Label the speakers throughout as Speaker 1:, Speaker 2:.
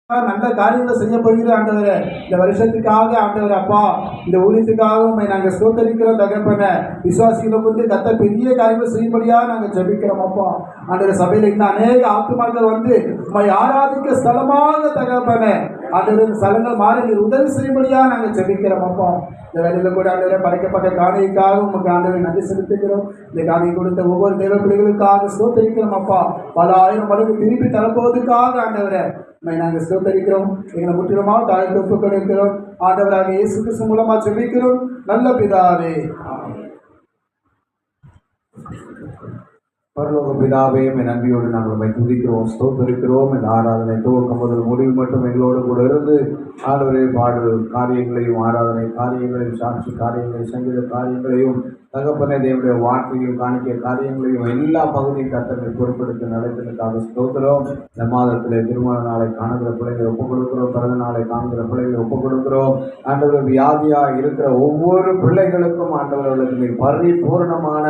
Speaker 1: நல்ல காரியங்களை செய்ய போகிற ஆண்டவரே, இந்த வருஷத்துக்காக ஆண்டவர் அப்பா, இந்த ஊழியத்துக்காக உண்மை நாங்கள் ஸ்தோத்தரிக்கிறோம் தகப்பன. விசுவாசிகளை கொண்டு கத்த பெரிய காரியங்களை செய்யும்படியா நாங்கள் ஜெபிக்கிறோம் அப்பா. ஆண்டவர் சபையில இன்னும் அநேக ஆத்துமாக்கள் வந்து உண்மை ஆராதிக்க ஸ்தலமாக தகப்பன. ஆண்டவர் ஸ்தலங்கள் மாறி நீர் உதவி செய்யும்படியா நாங்கள் ஜெபிக்கிறோம் அப்பா. இந்த வேலையில கூட ஆண்டவரை படைக்கப்பட்ட காணிக்காக உங்களுக்கு ஆண்டவரை நன்றி செலுத்துகிறோம். இந்த காணியை கொடுத்த ஒவ்வொரு தேவ பிள்ளைகளுக்காக ஸ்தோத்தரிக்கிறோம் அப்பா. பல ஆயிரம் மடங்கு திருப்பி தரப்போவதுக்காக ஆண்டவரை நாங்கள் ஸ்தோத்தரிக்கிறோம். எங்களை முற்றிலுமாக தாழ்த்து ஒப்புக் கொடுக்கிறோம். ஆண்டவராக இயேசு கிறிஸ்து மூலமா ஜெபிக்கிறோம் நல்ல பிதாவே.
Speaker 2: பரலோக பிதாவே, நன்றியோடு நாங்கள் உம்மை துதிக்கிறோம், ஸ்தோத்தரிக்கிறோம். இந்த ஆராதனை துவக்கம் முதல் முடிவு மட்டும் எங்களோடு கூட இருந்து ஆண்டவரே பாடல் காரியங்களையும் ஆராதனை காரியங்களையும் சாட்சி காரியங்களையும் சங்கீத காரியங்களையும் தகப்பனே தேவனுடைய வார்த்தையும் காணிக்க காரியங்களையும் எல்லா பகுதியும் கர்த்தர்கள் பொறுப்பெடுத்து நடத்தினதுக்காக ஸ்தோத்திரம். இந்த மாதத்தில் திருமண நாளை காணுகிற பிள்ளைகளை ஒப்புக் கொடுக்கிறோம், பிறந்த நாளை காண்கிற பிள்ளைகளை ஒப்புக் கொடுக்கிறோம். ஆண்டவர் வியாதியாக இருக்கிற ஒவ்வொரு பிள்ளைகளுக்கும் ஆண்டவர்களுக்கு நீர் பரிபூர்ணமான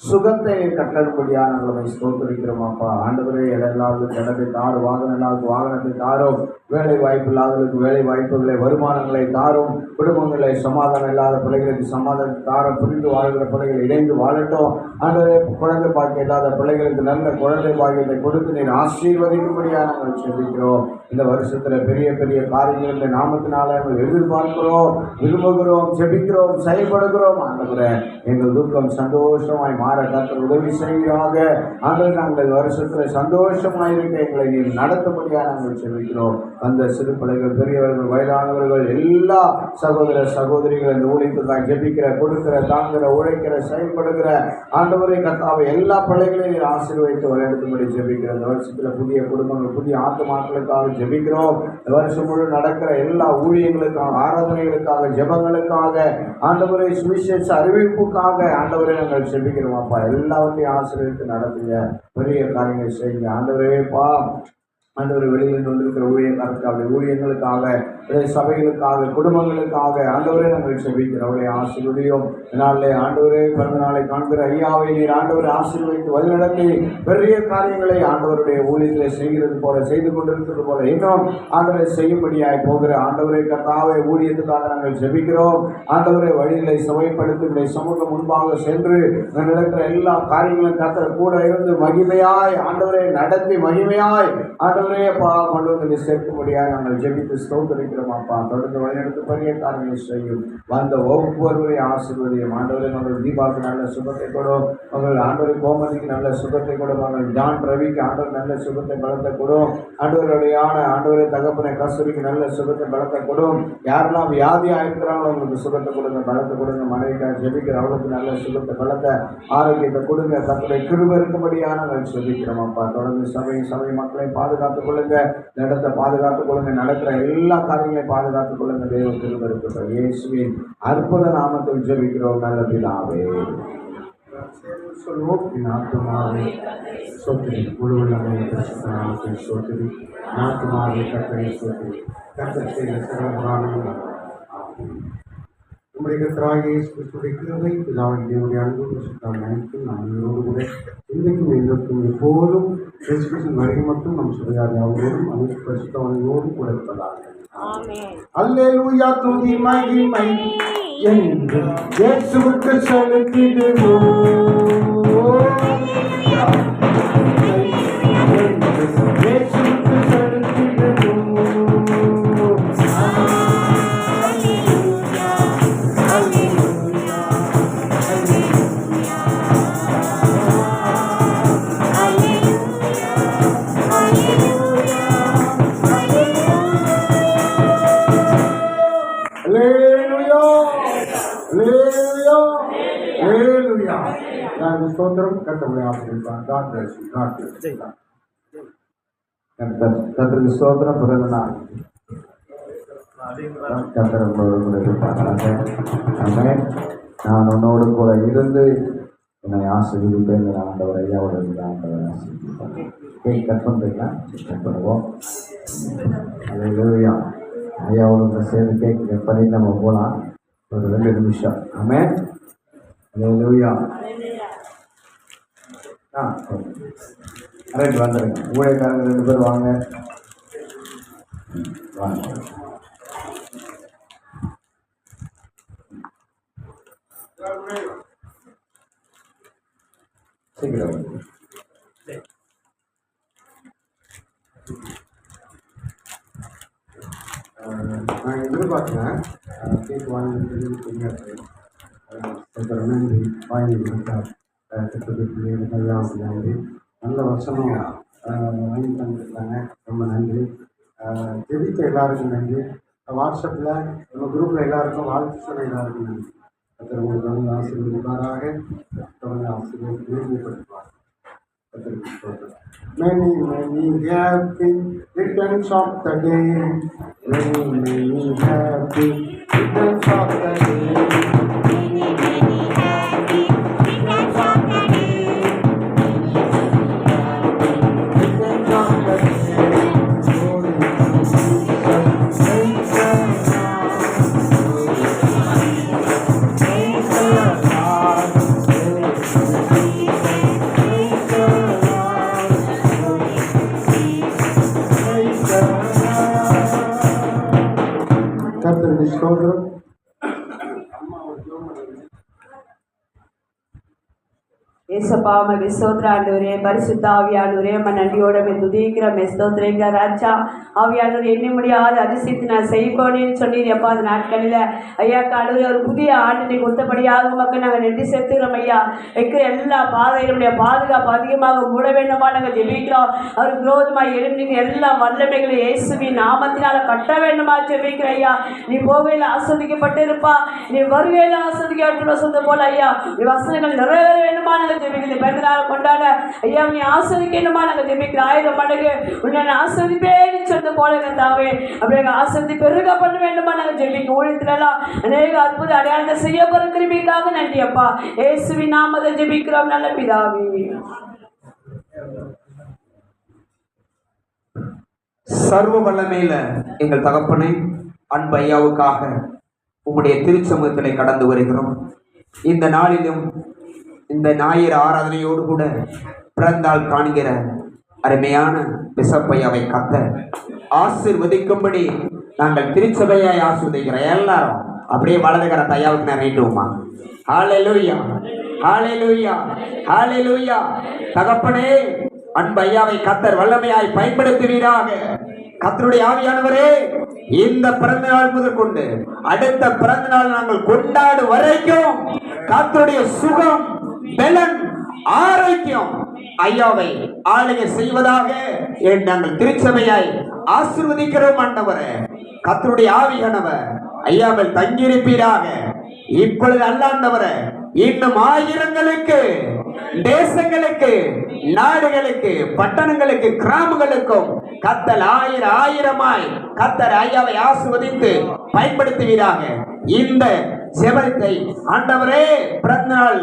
Speaker 2: சுகத்தை கட்டளும்படியாக நாங்கள் ஸ்தோத்திரிக்கிறோம் அப்பா. ஆண்டவரே இல்லாத இடத்தை தாரும், வாகனம் இல்லாத வாகனத்தை தாரும், வேலை வாய்ப்பு இல்லாதவர்களுக்கு வேலை வாய்ப்புகளை வருமானங்களை தாரும், குடும்பங்களை சமாதானம் இல்லாத பிள்ளைகளுக்கு சமாதானத்தை தாரும், புரிந்து வாழ்கிற பிள்ளைகள் இணைந்து வாழட்டும். ஆண்டவரே குழந்தை பாக்கியம் இல்லாத பிள்ளைகளுக்கு நல்ல குழந்தை பாக்கியத்தை கொடுத்து நீர் ஆசீர்வதிக்கும்படியாக நாங்கள் செபிக்கிறோம். இந்த வருஷத்தில் பெரிய பெரிய காரியங்கள் இந்த நாமத்தினால நாங்கள் எதிர்பார்க்கிறோம், விரும்புகிறோம், செபிக்கிறோம், செயல்படுகிறோம். ஆண்டவரே எங்கள் துக்கம் சந்தோஷமாய் மாற கர்த்தர் உதவி செய்கிறாங்க. ஆண்டவர் நாங்கள் வருஷத்தில் சந்தோஷமாய் இருக்க எங்களை நீர் நடத்தும்படியாக நாங்கள் செபிக்கிறோம். அந்த சிறு பிள்ளைகள், பெரியவர்கள், வயதானவர்கள், எல்லா சகோதர சகோதரிகள் இந்த ஊழியத்துக்காக ஜெபிக்கிற, கொடுக்கிற, தாங்குகிற, உழைக்கிற, செயல்படுகிற ஆண்டவரை கர்த்தாவை எல்லா பிள்ளைகளையும் நீர் ஆசீர்வதித்து வழிநடத்தும்படி ஜெபிக்கிறோம். இந்த வருஷத்தில் புதிய குடும்பங்கள், புதிய ஆத்துமாக்களுக்காக ஜெபிக்கிறோம். இந்த வருஷம் முழு நடக்கிற எல்லா ஊழியங்களுக்காக, ஆராதனைகளுக்காக, ஜெபங்களுக்காக, ஆண்டவரை சுவிசேஷ அறிவிப்புக்காக ஆண்டவரை நாங்கள் ஜெபிக்கிறோம் அப்பா. எல்லாவற்றையும் ஆசீர்வதித்து நடத்துங்க, பெரிய காரியங்கள் செய்யுங்க ஆண்டவரேப்பா. ஆண்டவர் வெளியில் வந்திருக்கிற ஊழியர்களுக்காக, ஊழியர்களுக்காக, சபைகளுக்காக, குடும்பங்களுக்காக ஆண்டவரே நாங்கள் செபிக்கிறோம். அவளை ஆசீர்வதியும். இதனாலே ஆண்டவரே பிறந்த நாளை காண்கிற ஐயாவை நீர் ஆண்டவரை ஆசீர்வதித்து வழிநடத்தி பெரிய காரியங்களை ஆண்டவருடைய ஊழியர்களை செய்கிறது போல, செய்து கொண்டிருக்கிறது போல இன்னும் ஆண்டவரை செய்யும்படியாய் போகிற ஆண்டவரை கர்த்தாவை ஊழியத்துக்காக நாங்கள் செபிக்கிறோம். ஆண்டவரை வழிகளை சுவைப்படுத்தி சமூகம் முன்பாக சென்று நடக்கிற எல்லா காரியங்களும் கர்த்தர் கூட இருந்து மகிமையாய் ஆண்டவரை நடத்தி மகிமையாய் ஆண்டவரே கொண்டு வந்து சேர்க்கும்படியாக நாங்கள் ஜெபித்து ஸ்தோத்திரிக்கிறோம் அப்பா. தொடர்ந்து வழிநடத்து பெரிய காரியங்களை செய்யும். வந்த ஒவ்வொருவரையும் ஆசீர்வதியும் ஆண்டவரை. மகள் தீபாவுக்கு நல்ல சுகத்தை கொடும், மகள் ஆண்டவரை கோமதிக்கு நல்ல சுகத்தை கொடும், மகள் ஜான் ரவிக்கு ஆண்டவர் நல்ல சுகத்தை பலத்தை கொடும், ஆண்டவருடையான ஆண்டவரை தகப்பனை கஸ்தூரிக்கு நல்ல சுகத்தை பலத்தை கொடும். யாரெல்லாம் வியாதியாக இருக்கிறாங்களோ அவங்களுக்கு சுகத்தை கொடுங்க, பலத்தை கொடுங்க. மனைவிக்காக ஜெபிக்கிற அவளுக்கு நல்ல சுகத்தை பலத்தை ஆரோக்கியத்தை கொடுங்க. தன்னுடைய கிருபை இருக்கும்படியாக நாங்கள் ஜெபிக்கிறோம் அப்பா. தொடர்ந்து சபை மக்களை பாதுகாத்துக் கொள்ளுங்க, இடத்தை பாதுகாத்துக் கொள்ளுங்க, நடக்கிற எல்லா காரியங்களையும் பாதுகாத்துக் கொள்ளுங்க. தேவ கிருபை இருக்கட்டும். இயேசுவின் அற்புத நாமத்தில் ஜெபிக்கிறோம் நல்ல பிதாவே. சொல்வோம். நாட்டுமாவே சொத்திரி முழுவதுமே நாமத்தை சொத்திரி, நாட்டுமாவே கட்டளை சொத்திரி, கட்டளை சகலமான நம்முடைய கர்த்தராகிய இயேசு கிறிஸ்துவின் கிருபை, பிதாவின் தேவனுடைய அன்பு, பரிசுத்தம் அனைத்தும் நாம் இவரோடு கூட இன்றைக்கும் எங்களுக்கும் எப்போதும் இயேசு கிறிஸ்துவின் வருகை மட்டும் நம் சபையார் யாவரோடும் அனைத்து பரிசுத்தவான்களோடு கூட இருப்பதாக. அல்லேலூயா. துதி மகிமை என்று இயேசுவுக்கு செலுத்திடுவோம். ஸ்தோத்திரம். கர்த்தருடைய ஆசீர்வாதம். God bless you. God bless you. கர்த்தருக்கு ஸ்தோத்திரம். பிறந்த நாள் கர்த்தர் உங்களோடு பார்க்கலாங்க. நான் உன்னோடு கூட இருந்து என்னை ஆசீர்வதிப்பேன். ஆண்டவர் ஐயாவோட இருந்து ஆண்டவர் ஆசீர்வதிப்பாங்க. கேக் கட் பண்ணுறீங்களா? கட் பண்ணுவோம். அல்லேலூயா. ஐயாவோட சேர்ந்து கேக் கட் பண்ணி நம்ம போகலாம். ஒரு 2 நிமிஷம். ஆமென். அல்லேலூயா. ரைட் வந்துடுங்க. ஊழியக்காரங்க 2 பேர் வாங்க. வாங்க. சீக்கிரம் வாங்க.
Speaker 3: நான் எதிர்பார்த்தேன் கேக் வாங்கி தெரியாது நன்றி வாங்கி கொடுத்தார் எல்லாம் நன்றி. நல்ல வருஷமும் வாங்கி தந்துருக்காங்க. ரொம்ப நன்றி. ஜெபித்த எல்லாருக்கும் நன்றி. வாட்ஸ்அப்பில் நம்ம குரூப்பில் எல்லாருக்கும் வாழ்த்து சொன்ன எல்லாருக்கும் நன்றி. கர்த்தர் உங்களுக்கு வந்து ஆசீர்வதிப்பாராக. தொடர்ந்து ஆசீர்வதிப்படுத்துவார். Many, many happy returns of the day. Many, many happy returns of the day. Many, many happy returns of the day. Returns of the day. Glory to Jesus. Praise the Lord. Praise the Lord. கர்த்தருக்கு ஸ்தோத்திரம்.
Speaker 4: ஏசப்பா உமக்கு ஸ்தோத்திரம் ஆண்டவரே. பரிசுத்த ஆவியானவரே உம்மை நன்றியோட துதிக்கிறோம். ஸ்தோத்திரங்க ராஜா. ஆவியானவர் எண்ணி முடியாத அதிசயத்தை நான் செய்யப்போனேன்னு சொன்னீர் எப்பா. அந்த நாட்களில் ஐயா ஆண்டவரே ஒரு புதிய ஆண்டினை கொடுத்தபடியாக உமக்கு நாங்கள் நன்றி செலுத்துகிறோம் ஐயா. வைக்கிற எல்லா பாதையினுடைய பாதுகாப்பு அதிகமாக மூட வேண்டுமா நாங்கள் ஜெபிக்கிறோம். அவருக்கு விரோதமாக எழுந்திருக்கிற எல்லா வல்லமைகளை இயேசுவின் நாமத்தினால கட்ட வேண்டுமா ஜெபிக்கிறோம் ஐயா. நீ போகையில் ஆஸ்வதிக்கப்பட்டு இருப்பா, நீ வருகையில் ஆஸ்வதிக்கப்பட்டு சொந்த போல ஐயா. நீ வசனங்கள் நிறைவேற வேண்டுமா நாங்கள் ஜெபிக்கிறது. பிறந்தநாள் கொண்டாட ஐயா நீ ஆஸ்வதிக்கணுமா நாங்கள் ஜெபிக்கிறோம். 1000 மடங்கு உன்னை ஆஸ்வதிப்பேன்னு சொந்த போல தாவே அப்படியே ஆஸ்வதி பெருக பண்ண வேண்டுமா நாங்கள் ஜெபிக்கிறோம். ஊழியத்திலெல்லாம் அநேக அற்புத அடையாளத்தை செய்ய போற கிருபைக்காக நன்றி அப்பா. இயேசுவின் நாமத்தை ஜெபிக்கிறோம் நல்ல பிதாவே.
Speaker 5: சர்வ வல்லமையில எங்கள் தகப்பனை அன்பு ஐயாவுக்காக உம்முடைய திருச்சமூகத்திலே கடந்து வருகிறோம். இந்த நாளிலும் இந்த ஞாயிறு ஆராதனையோடு கூட பிறந்தால் காண்கிற அருமையான பிசப்பையாவை கத்த ஆசீர்வதிக்கும்படி நாங்கள் திருச்சபையாய் ஆசீர்வதிக்கிறோம். எல்லாரும் அப்படியே வலதுகிற ஐயாவுக்கு நான் நீட்டுவோமா? ஹல்லேலூயா, ஹல்லேலூயா, ஹல்லேலூயா. தகப்பனே அன்பு ஐயாவை கத்தர் வல்லமையாய் பயன்படுத்துவீராக. கர்த்தருடைய ஆவியானவரே இந்த பிறந்த நாள் முதற்கொண்டு அடுத்த பிறந்த நாள் நாங்கள் கொண்டாடும் வரைக்கும் கர்த்தருடைய சுகம், பலன், ஆரோக்கியம் ஐயாவை ஆளுகை செய்வதாக நாங்கள் திருச்சபையாய் ஆசீர்வதிக்கிறோம். ஆண்டவரே கர்த்தருடைய ஆவியானவர் ஐயாவில் தங்கியிருப்பீராக. இப்பொழுது அல்லாண்டவரே இன்னும் ஆயிரங்களுக்கு, தேசங்களுக்கு, நாடுகளுக்கு, பட்டணங்களுக்கு, கிராமங்களுக்கும் கத்தல் ஆயிரமாய் கத்தர் ஐயாவை ஆசீர்வதித்து பயன்படுத்துவீராக. இந்த ஜெபத்தை ஆண்டவரே பிறந்த நாள்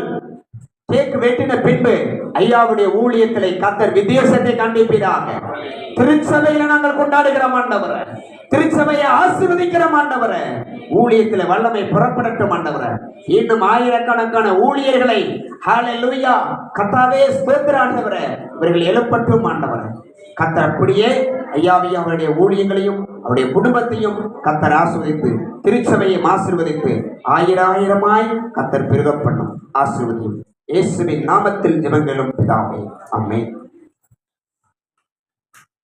Speaker 5: கேக் வெட்டின பின்பு ஐயாவுடைய ஊழியத்திலே கத்தர் வித்தியாசத்தை காண்பிப்பீராக. திருச்சபையில நாங்கள் கொண்டாடுகிறோம் ஆண்டவரே. திருச்சபையை ஆசீர்வதிக்கிறோம் ஆண்டவரே. ஊழியத்திலே வல்லமை புறப்படட்டும் ஆண்டவரே. இன்னும் ஆயிரக்கணக்கான ஊழியர்களை ஹல்லேலூயா கர்த்தாவே ஸ்தோத்திரம் ஆண்டவரே இவர்கள் எழுப்பட்டும் ஆண்டவரே. கர்த்தர் அப்படியே ஐயாவையும் அவருடைய ஊழியங்களையும் அவருடைய குடும்பத்தையும் கர்த்தர் ஆசீர்வதித்து திருச்சபையை ஆசீர்வதித்து ஆயிரமாய் கர்த்தர் பெருக பண்ணும். ஆசீர்வதியும் இயேசுவின் நாமத்தில் ஜெபங்களும் பிதாவே, ஆமென்.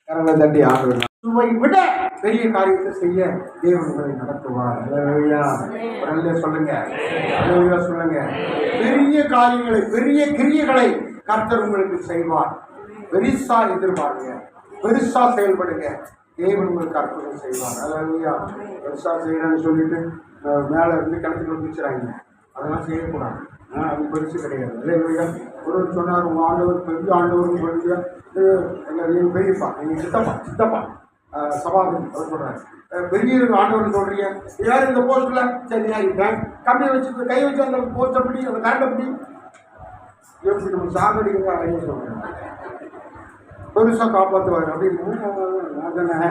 Speaker 2: கரங்களை தட்டி ஆண்டவர்
Speaker 3: உம்மை விட பெரிய காரியத்தை செய்ய தேவன் உங்களை நடத்துவார். ஹல்லேலூயா. உடனே சொல்லுங்க, ஹல்லேலூயா சொல்லுங்க. பெரிய காரியங்களை, பெரிய கிரியைகளை கர்த்தர் உங்களுக்கு செய்வார். பெருசா எதிர்பாருங்க, பெருசா செயல்படுங்க. தேவன் உங்களுக்கு அற்புதம் செய்வார். ஹல்லேலூயா. பெருசா செய்யறேன்னு சொல்லிட்டு மேல இருந்து கிணத்துக்கு பிடிச்சிடாங்க, அதெல்லாம் செய்யக்கூடாது. அது பெருசு கிடையாது. ஹல்லேலூயா. ஒரு சொன்னார், உங்க ஆண்டவர் பெரிய ஆண்டவர் சொல்லியா எங்கள் பெரியப்பா, எங்கள் சித்தப்பா சபாபதி அவர் சொல்றாரு, பெரிய ஆண்டவர் சொல்றீங்க யாரும் இந்த போஸ்ட்ல சரியா இருக்கேன் கம்மியை வச்சு கை வச்சு அந்த போஸ்ட் அப்படி அந்த கரண்ட் அப்படி எப்படி நம்ம சாகடிக்கிறதா ஐயா சொல்றேன். பெருசாக காப்பாற்றுவார் அப்படின்னு அதனை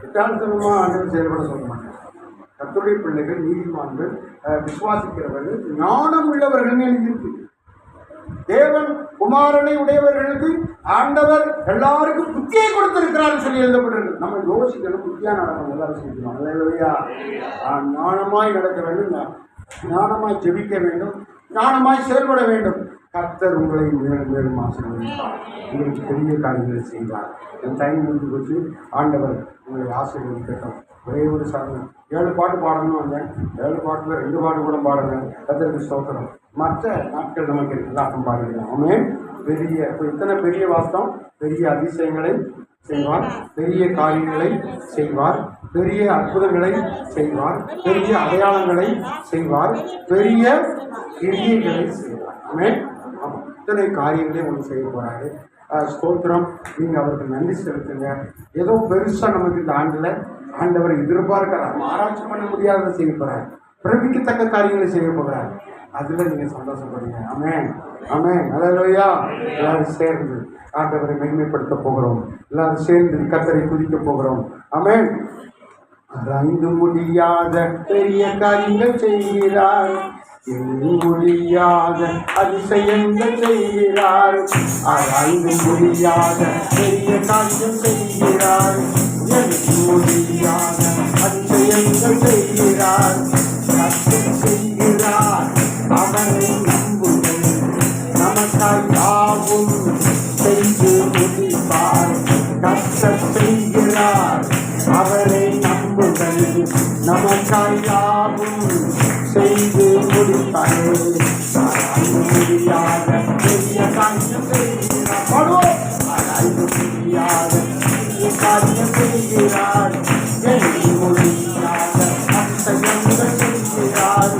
Speaker 3: விட்டாளத்தனமா ஆண்டவர் செயல்பட சொல்ல மாட்டேன். கர்த்தருடைய பிள்ளைகள், நீதிமான்கள், விசுவாசிக்கிறவர்கள், ஞானம் உள்ளவர்கள் எழுதியிருக்கு. தேவன் குமாரனை உடையவர்களுக்கு ஆண்டவர் எல்லாருக்கும் புத்தியை கொடுத்திருக்கிறார் சொல்லி எழுதப்பட்டிருக்கு. நம்ம யோசிக்கணும், புத்தியா நடக்கணும், எல்லாரும் செய்யணும். அல்லேலூயா. ஞானமாய் நடக்க வேண்டும், ஞானமாய் ஜெபிக்க வேண்டும், ஞானமாய் செயல்பட வேண்டும். கர்த்தர் உங்களை மேலும் மேலும் ஆசீர்வதிப்பார், உங்களுக்கு பெரிய காரியங்களை செய்வார். என் டைம் முடிஞ்சு போச்சு. ஆண்டவர் உங்களை ஆசீர்வதிக்கட்டும். ஒரே ஒரு சரணம், 7 பாட்டு பாடணும் வந்தேன். 7 பாட்டில் 2 பாட்டு கூட பாடுங்க. கர்த்தருக்கு ஸ்தோத்திரம். மற்ற நாட்கள் நமக்கு இருக்குல்ல, அப்போ பாடிக்கலாம். ஆமென். பெரிய இப்போ இத்தனை பெரிய வாஸ்தம், பெரிய அதிசயங்களை செய்வார், பெரிய காரியங்களை செய்வார், பெரிய அற்புதங்களை செய்வார், பெரிய அடையாளங்களை செய்வார், பெரிய கிரியைகளை செய்வார். ஆமென். இத்தனை காரியங்களே ஒன்று செய்ய போறாரு. ஸ்தோத்திரம். நீங்கள் அவருக்கு நன்றி செலுத்துங்க. ஏதோ பெருசாக நமக்கு இந்த ஆண்டில் ஆண்டவர் எதிர்பார்க்கிறார். நம்ம ஆராய்ச்சி பண்ண முடியாததை செய்ய போகிறார். பிரமிக்கத்தக்க காரியங்களை செய்ய போகிறார். அதில் நீங்கள் சந்தோஷப்படுங்க. ஆமென், ஆமென். அல்லேலூயா. எல்லாரும் சேர்ந்து ஆண்டவரை மகிமைப்படுத்த போகிறோம். எல்லாரும் சேர்ந்து கர்த்தரை துதிக்க போகிறோம். ஆமென். ஆராய்ந்து முடியாத பெரிய காரியங்கள் செய்கிறார், எண்ணி முடியாத அதிசயங்கள் செய்கிறார். ஆராய்ந்து முடியாத பெரிய காரியம் செய்கிறார், எண்ணி முடியாத அதிசயங்கள் செய்கிறார். கர்த்தர் செய்கிறார், அவரை நம்புங்கள், நமக்காய் யாவும் செய்து முடிப்பார். கர்த்தர் செய்கிறார், அவரை நம்புங்கள், நமக்காய் யாவும் செய்து முடிப்பார். ஆராய்ந்து முடியாத பெரிய காரியம் செய்கிறார். ஆராய்ந்து முடியாத பெரிய காரியம் செய்கிறார், எண்ணி முடியாத அதிசயங்கள் செய்கிறார்,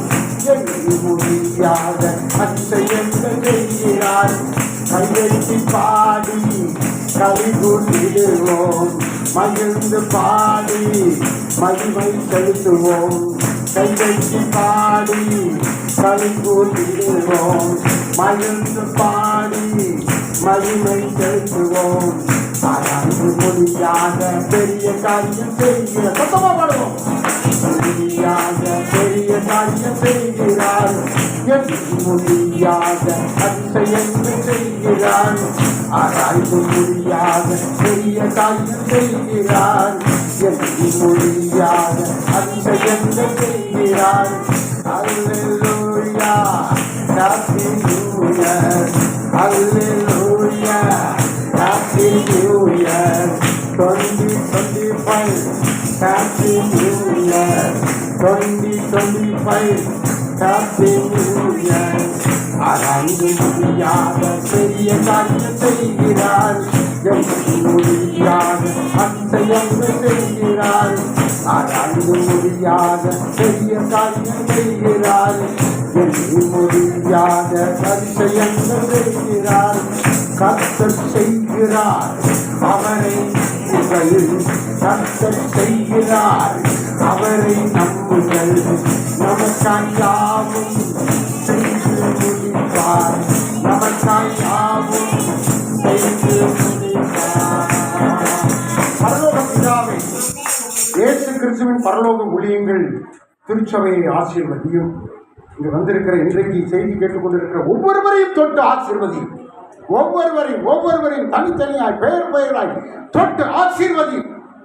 Speaker 3: எண்ணி முடியாத அதிசயங்கள் செய்கிறார். கையெழுத்தி பாடி கவி கூட்டிடுவோம், மகிழ்ந்து பாடி மகிமை செலுத்துவோம். கையெழுத்தி பாடி கவி கூட்டிடுவோம், மகிழ்ந்து பாடி மகிமை செலுத்துவோம். ஆராய்ந்து முடியாத பெரிய காரியம் செய்கிற சத்தமா பாடுவோம். முடியாத பெரிய காரியம் செய்கிறார், எண்ணி முடியாத அதிசயங்கள் செய்கிறார். ஆராய்ந்து முடியாத பெரிய காரியம் செய்கிறார், எண்ணி முடியாத அதிசயங்கள் செய்கிறார். Hallelujah, happy new year. Hallelujah, happy new year 2025. Happy new year 2025. Happy new year. ஆராய்ந்து முடியாத பெரிய காரியம் செய்கிறார், எண்ணி முடியாத அதிசயங்கள் செய்கிறார். ஆராய்ந்து முடியாத பெரிய காரியம் செய்கிறார், எண்ணி முடியாத அதிசயங்கள் செய்கிறார். கர்த்தர் செய்கிறார், அவரை நம்புங்கள், கர்த்தர் செய்கிறார், அவரை நம்புங்கள், நமக்காய் யாவும் செய்து முடிப்பார். நமக்காய் யாவும் செய்து முடிப்பார். பரலோக பிதாவே, இயேசு கிறிஸ்துவின் பரலோக ஊழியங்கள் திருச்சபையை ஆசீர்வதியும். இங்கு வந்திருக்கிற இன்றைக்கு செய்தி கேட்டுக்கொண்டிருக்கிற ஒவ்வொருவரையும் தொட்டு ஆசீர்வதி. ஒவ்வொருவரையும் தனித்தனியாய் பெயராய் தொட்டு ஆசீர்வதி.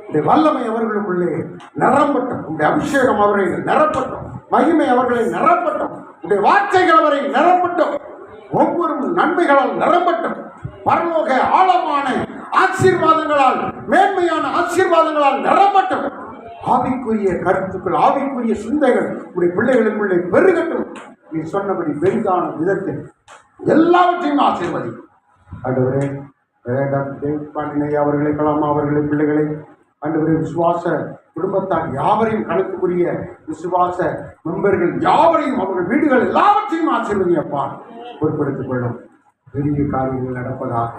Speaker 3: இந்த வல்லமை அவர்களுக்குள்ளே நிரம்பட்டும். உடைய அபிஷேகம் அவரை நிரப்பட்டும். மகிமை அவர்களை நிரப்பட்டும். உடைய வார்த்தைகள் அவரை நிரப்பட்டும். ஒவ்வொரு நன்மைகளால் நிரம்பட்டும். பரலோக ஆழமான ஆசீர்வாதங்களால், மேன்மையான ஆசீர்வாதங்களால் நிரம்பட்டும். ஆவிக்குரிய கருத்துக்கள், ஆவிக்குரிய சிந்தைகள் உடைய பிள்ளைகளுக்குள்ளே பெருகட்டும். நீ சொன்னபடி பெரிதான விதத்தில் எல்லாவற்றையும் ஆசீர்வதி. ஆண்டவரே, பாண்டினை அவர்களை, கலாமா அவர்களை, பிள்ளைகளை, ஆண்டவரே, விசுவாச குடும்பத்தார் யாவரையும், கணக்குரிய விசுவாச மெம்பர்கள் யாவரையும், அவர்கள் வீடுகள் எல்லாவற்றையும் ஆசீர்வதி. அப்பா, பொறுப்படுத்திக் கொள்ளும். பெரிய காரியங்கள் நடப்பதாக,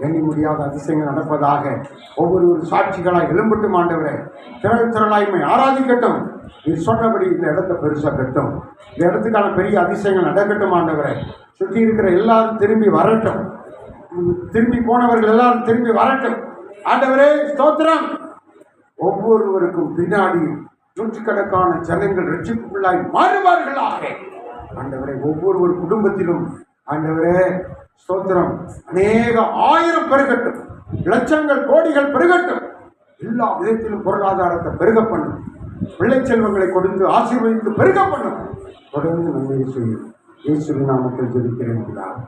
Speaker 3: எண்ணி முடியாத அதிசயங்கள் நடப்பதாக. ஒவ்வொரு சாட்சிகளாய் எழும்பட்டும். ஆண்டவரே, திரளாய்மை ஆராதிக்கட்டும். நீ சொன்னபடி இந்த இடத்தை பெருசாக கட்டும். இந்த இடத்துக்கான பெரிய அதிசயங்கள் நடக்கட்டும். ஆண்டவரே, சுற்றி இருக்கிற எல்லாரும் திரும்பி வரட்டும். திரும்பி போனவர்கள் எல்லாரும் திரும்பி வரட்டும். ஆண்டவரே, ஸ்தோத்திரம். ஒவ்வொருவருக்கும் பின்னாடி நூற்றுக்கணக்கான ஜனங்கள் ரட்சிப்புக்குள்ளாய் மாறுவார்களாக. ஆண்டவரே, ஒவ்வொரு குடும்பத்திலும் ஆண்டவரே ஸ்தோத்திரம். அநேக ஆயிரம் பெருகட்டும், லட்சங்கள் கோடிகள் பெருகட்டும், எல்லா விதத்திலும் பொருளாதாரத்தை பெருக பண்ணும், பிள்ளை செல்வங்களை கொடுத்து ஆசீர்வதித்து பெருக பண்ணும். தொடர்ந்து நன்மை செய்யும். இயேசுவின் நாமத்தில் ஜெபிக்கிறேன் பிதாவே.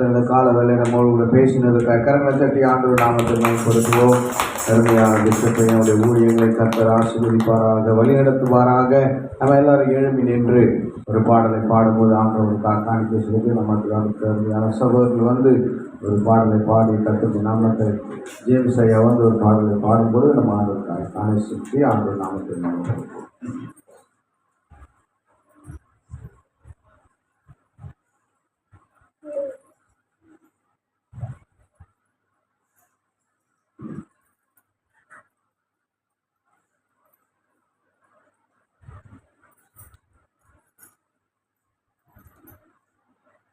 Speaker 2: இந்த கால வேலை நம்மளோட கூட பேசினதுக்காக கரங்களை தட்டி ஆண்டவர் நாமத்தில் மேம்படுத்துவோம். அருமையான பிஷப்பையுடைய ஊழியர்களை கர்த்தர் ஆசீர்வதிப்பாராக, வழிநடத்துவாராக. நம்ம எல்லாரும் எழுப்பி நின்று ஒரு பாடலை பாடும்போது ஆண்டவருக்காக காணிக்கை செய்து நமக்கு அருமையான சகோதரர்கள் வந்து ஒரு பாடலை பாடி கற்றுக்கு நாமத்தை ஜேம்ஸ் ஐயா வந்து ஒரு பாடலை பாடும்போது நம்ம ஆண்டவருக்காக காணி சுற்றி ஆண்டவர் நாமத்தில் மேம்படுத்துவோம்.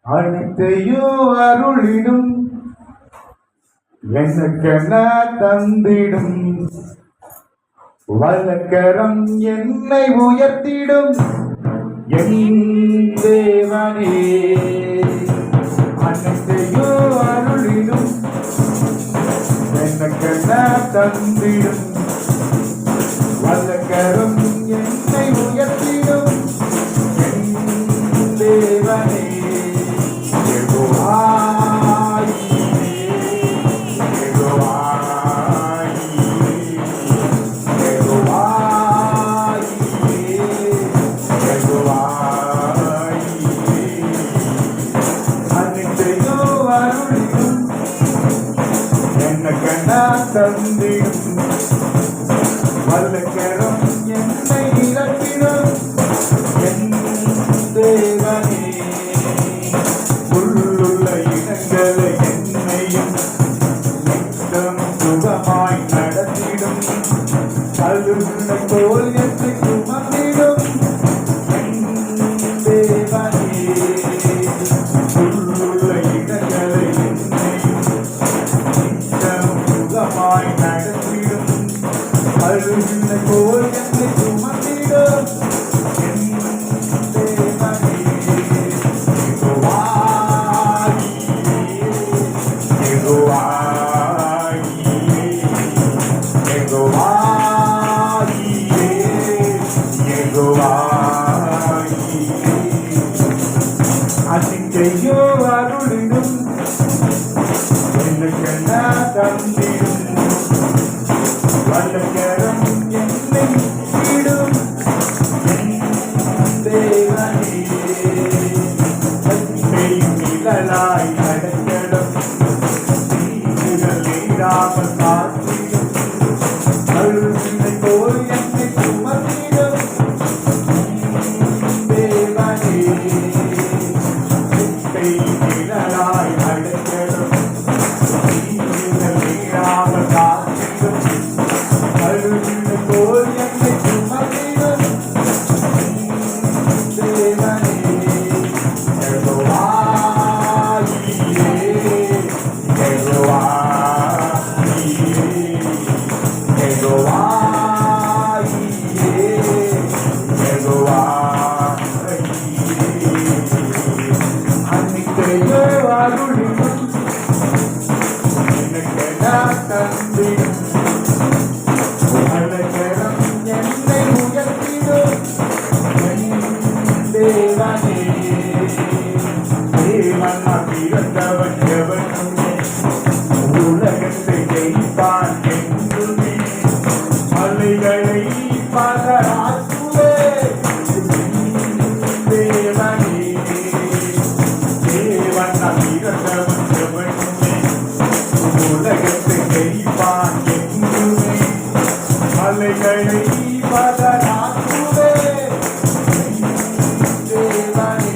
Speaker 1: அனைத்தையும் அருளிடும் எனக்கென தந்திடும் வல்லக்கரம் என்னை உயர்த்திடும் என் தேவனே. அனைத்தையும் அருளிடும் எனக்கென தந்திடும் வல்லக்கரம் என்னை உயர்த்திடும் என் தேவனே. தந்திடும் வல்லக்கரம் என்னை இழப்பிடும் என் தேவனே. உள்ளுள்ள இடங்களை என்னையும் நித்தம் சுகமாய் நடத்திடும் கல்லுள்ள போல் என்னை சுமந்திடும் என் தேவனே. உள்ளுள்ள இடங்களை என்னையும் நித்தம் சுகமாய் நடத்திடும் கல்லுள்ள போல் என்னை சுமந்திடும் என் தேவனே. அன்னைக்கையோ அருளிடும் எனக்கென தந்திடும் வல்லக்கரம் என்னை விடும் என் தேவனே. நிழலாய் நடக்கடும் தீங்குகள் நீராமல் காத்திடும் கல்வினை போல் என்னை சுமந்திடும் தேவனே. நிழலாய் நடக்கடும் தீங்குகள் நீராமல் காத்திடும் கல்வினை போல் என்னை சுமந்திடும் தேவனே. அன்னைக்கையோ அருளிடும் எனக்கென தந்திடும் வல்லக்கரம் என்னை உயர்த்திடும் என் தேவனே. தேவன் பிறந்தவன் எவனுமே உலகத்தை ஜெயிப்பான் என்றுமே மலைகளை பதராக்குவே தேவனே. தேவன் பிறந்தவன் எவனுமே உலகத்தை ஜெயிப்பான் என்றுமே மலைகளை பதராக்குவே தேவனே.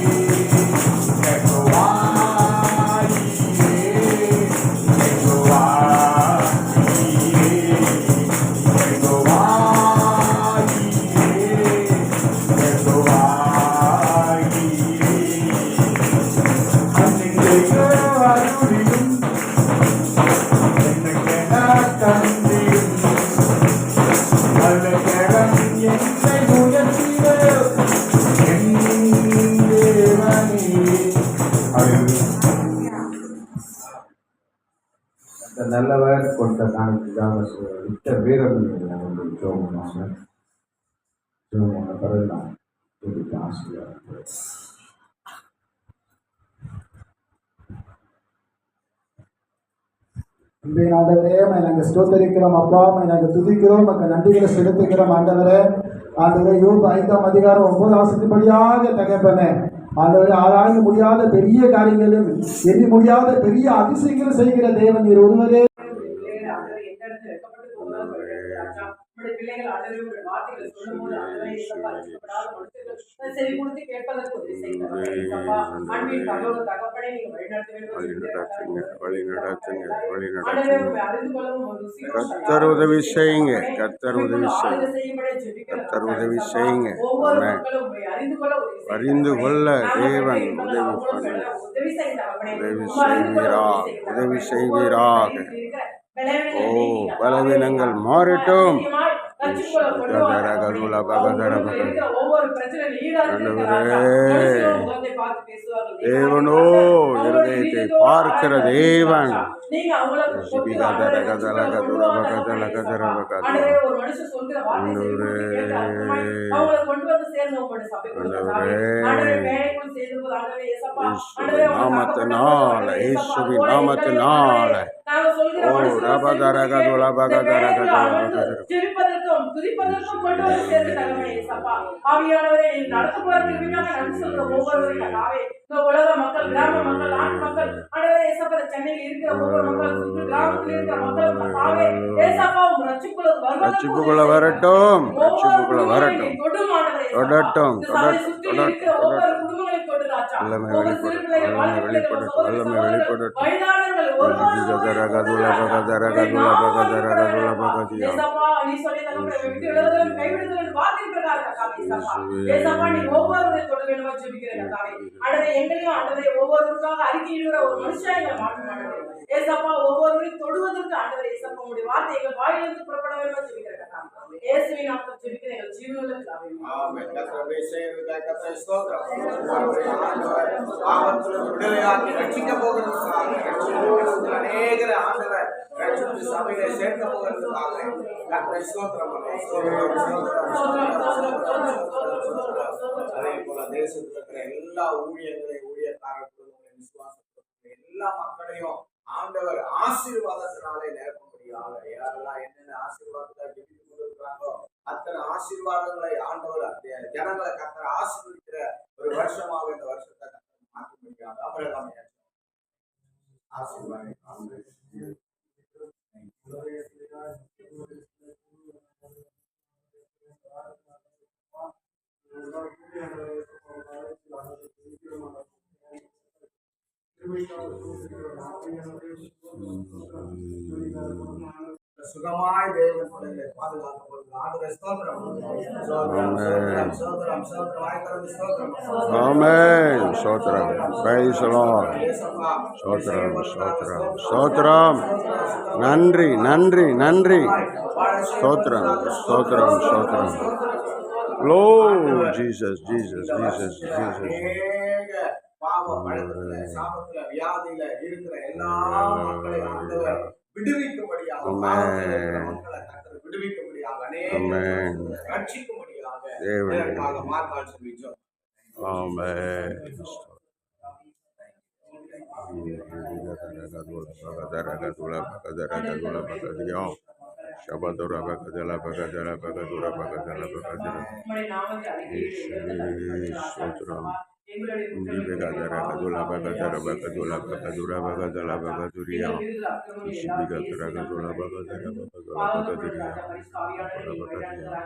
Speaker 1: அன்னைக்கையோ அருளிடும் எனக்கென தந்திடும்
Speaker 2: இந்த நல்லவர் கொடுத்த காணிக்கைக்காக விட்ட வீரர்கள் வந்து ஜோமனாக ஜோமான பிறகு நான் இதுக்கு ஆசையாக
Speaker 1: அன்பின் ஆண்டவரே நாங்கள் ஸ்தோத்தரிக்கிறோம் அப்பா நாங்கள் துதிக்கிறோம் மக்கள் நன்றிகளை செலுத்துகிறோம் ஆண்டவரே. ஆண்டவரே யோபு 5ஆம் அதிகாரம் 9ஆம் வசனத்தின்படியாக தகப்பனே ஆண்டவரே ஆராய முடியாத பெரிய காரியங்களும் எண்ணி முடியாத பெரிய அதிசயங்களும் செய்கிற தேவன் நீர் ஒருவரே.
Speaker 4: பிள்ளைகள் ஆண்டவரே வார்த்தைகளை சொல்லும்போது ஆண்டவரே செவி கொடுத்து கேட்பதற்கு உதவி செய்யுங்க. அன்பின் பரலோக தகப்பனே நீங்க வழிநடத்த வேண்டும். அறிந்து கொள்ளவும் ஒரு ருசியும்
Speaker 3: கர்த்தர் உதவி செய்யுங்க. கர்த்தர் உதவி செய்யுங்க. கர்த்தர் உதவி செய்யுங்க. அறிந்து கொள்ள தேவன் உதவி பண்ணுங்க. உதவி செய்வீராக. உதவி செய்வீராக. ஓ பலவீனங்கள் மாறட்டும். தேவனோ இருதயத்தை பார்க்கிற தேவன். நாமத்தினால இயேசுவின் நாமத்தினால ஓ ரபதரகதுல
Speaker 4: ஜெபிப்பதற்கும் துதிப்பதற்கும் கொண்டு வந்து சேர்த்து தகவலே சப்பா ஆவியானவரே நீ நடத்த போற திருவிழாவை நன்றி சொல்ற ஒவ்வொருவரையும் தகாவே இந்த உலக மக்கள் கிராம மக்கள் நாட்டு மக்கள் ஆண்டவரே ஏசப்பா சென்னையில் இருக்கிற ஒவ்வொரு மக்கள் சுற்று கிராமத்தில் இருக்கிற மக்கள் தகாவே ஏசப்பா உங்க
Speaker 3: ரட்சிப்புக்குள்ள வரட்டும். ரட்சிப்புக்குள்ள வரட்டும். தொடட்டும்.
Speaker 4: ஒவ்வொரு குடும்பங்களை தொட்டு ராஜா
Speaker 3: வல்லமை வெளிப்படட்டும். வல்லமை வெளிப்படட்டும்.
Speaker 4: வயதானவர்கள் ஒவ்வொருவருக்காக அறிக்கையிடுகிற ஒரு மனுஷன் மாற்றம் ஏசப்பா ஒவ்வொருவரையும் தொடுவதற்கு ஆண்டவரே ஏசப்பா உங்களுடைய வார்த்தைகள் வாயிலிருந்து புறப்பட வேண்டும் ஜெபிக்கிறேன். இயேசுவின் நாமத்தில் ஜெபிக்கிறேன். எங்கள் ஜீவனுள்ள பிதாவே. ஆமென். கர்த்தரே சேருதா கர்த்தரே ஸ்தோத்திரம். பாவத்திலிருந்து விடுதலையாக்கி ரட்சிக்க போகிறதுக்காக அநேகரை ஆண்டவர் ரட்சித்து சபையிலே சேர்க்க போகிறதுக்காக கர்த்தரே ஸ்தோத்திரம். அதே போல தேசத்தில் இருக்கிற எல்லா ஊழியர்களையும் ஊழியக்காரர்களும் விசுவாசத்திலும் எல்லா மக்களையும் ஆண்டவர் ஆசீர்வாதத்தினாலே நிரப்ப முடியாது. யாரெல்லாம் என்னென்ன ஆசீர்வாதத்தை ஜெபித்துக் கொண்டிருக்கிறாங்களோ அத்தனை ஆசீர்வாதங்களை ஆண்டவர் ஜனங்களை கர்த்தர் ஆசீர்வதிக்கிற ஒரு வருஷமாக இந்த வருஷத்தை மாற்ற முடியாது. அப்புறம் ஆசீர்வாதம் சுகமாய் தேவன் பிள்ளைகளை பாதுகாக்கப்படுகிறது. ஆண்டவரே ஸ்தோத்திரம். ஸ்தோத்திரம் ஸ்தோத்திரம் ஸ்தோத்திரம். ஆமென். ஸ்தோத்திரம். Praise the Lord. ஸ்தோத்திரம் ஸ்தோத்திரம் ஸ்தோத்திரம். நன்றி நன்றி நன்றி. ஸ்தோத்திரம் ஸ்தோத்திரம் ஸ்தோத்திரம். Low Jesus Jesus Jesus Jesus. பாவம் பழக்கத்துல சாபத்துல வியாதியில இருக்கிற எல்லா மக்களையும் ஆண்டவர் விடுவிக்கும்படியாக மக்களை கர்த்தர் விடுவிக்கும்படியாக அநேகரை ரட்சிக்கும்படியாக தேவனுக்காக மார்க்கால் செபிச்சோம். ஆமென். Shabadora bakadala bakadala bakadura bakadala bakadala. Sotram. Bibekadara kadula bakadara bakadula bakadura bakadala bakaduria. Shibikadara kadula bakadara bakadula bakadura bakadura.